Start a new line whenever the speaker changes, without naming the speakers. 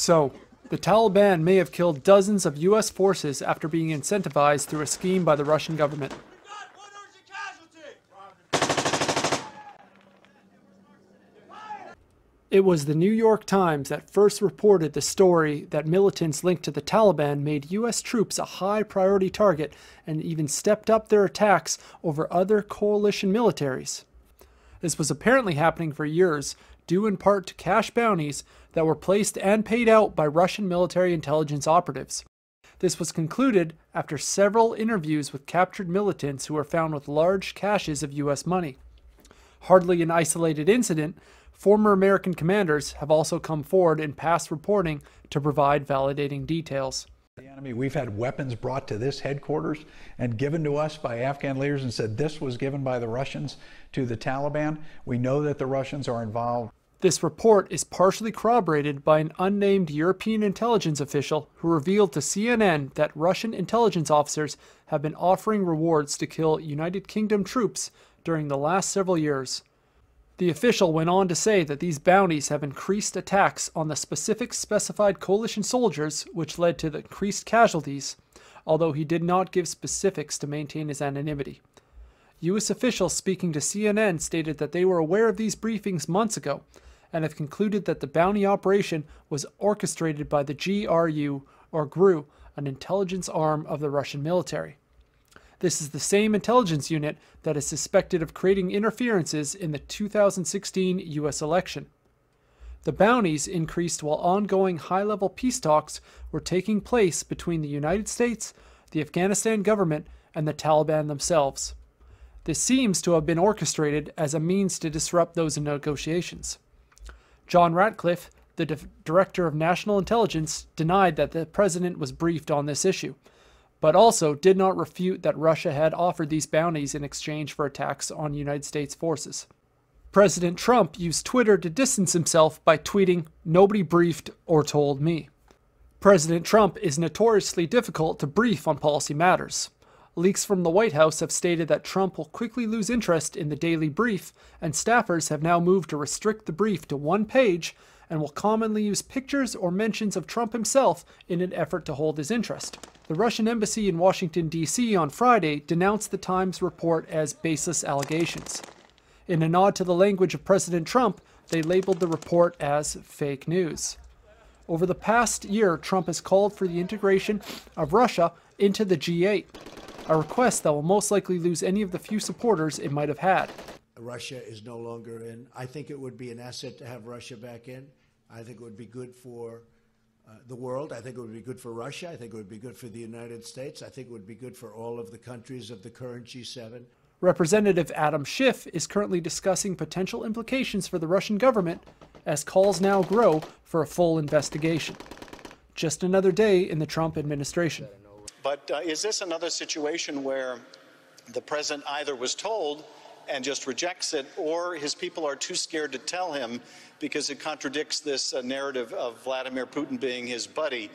So, the Taliban may have killed dozens of U.S. forces after being incentivized through a scheme by the Russian government. It was the New York Times that first reported the story that militants linked to the Taliban made U.S. troops a high priority target and even stepped up their attacks over other coalition militaries. This was apparently happening for years, due in part to cash bounties that were placed and paid out by Russian military intelligence operatives. This was concluded after several interviews with captured militants who were found with large caches of U.S. money. Hardly an isolated incident, former American commanders have also come forward in past reporting to provide validating details.
The enemy, we've had weapons brought to this headquarters and given to us by Afghan leaders and said this was given by the Russians to the Taliban. We know that the Russians are involved.
This report is partially corroborated by an unnamed European intelligence official who revealed to CNN that Russian intelligence officers have been offering rewards to kill United Kingdom troops during the last several years. The official went on to say that these bounties have increased attacks on the specified coalition soldiers, which led to the increased casualties, although he did not give specifics to maintain his anonymity. U.S. officials speaking to CNN stated that they were aware of these briefings months ago and have concluded that the bounty operation was orchestrated by the GRU, or GRU, an intelligence arm of the Russian military. This is the same intelligence unit that is suspected of creating interferences in the 2016 U.S. election. The bounties increased while ongoing high-level peace talks were taking place between the United States, the Afghanistan government, and the Taliban themselves. This seems to have been orchestrated as a means to disrupt those negotiations. John Ratcliffe, the Director of National Intelligence, denied that the president was briefed on this issue, but also did not refute that Russia had offered these bounties in exchange for attacks on United States forces. President Trump used Twitter to distance himself by tweeting, "Nobody briefed or told me." President Trump is notoriously difficult to brief on policy matters. Leaks from the White House have stated that Trump will quickly lose interest in the daily brief, and staffers have now moved to restrict the brief to one page and will commonly use pictures or mentions of Trump himself in an effort to hold his interest. The Russian embassy in Washington, D.C. on Friday denounced the Times report as baseless allegations. In a nod to the language of President Trump, they labeled the report as fake news. Over the past year, Trump has called for the integration of Russia into the G8, a request that will most likely lose any of the few supporters it might have had.
Russia is no longer in. I think it would be an asset to have Russia back in. I think it would be good for the world. I think it would be good for Russia. I think it would be good for the United States. I think it would be good for all of the countries of the current G7.
Representative Adam Schiff is currently discussing potential implications for the Russian government as calls now grow for a full investigation. Just another day in the Trump administration.
But is this another situation where the president either was told and just rejects it, or his people are too scared to tell him because it contradicts this narrative of Vladimir Putin being his buddy?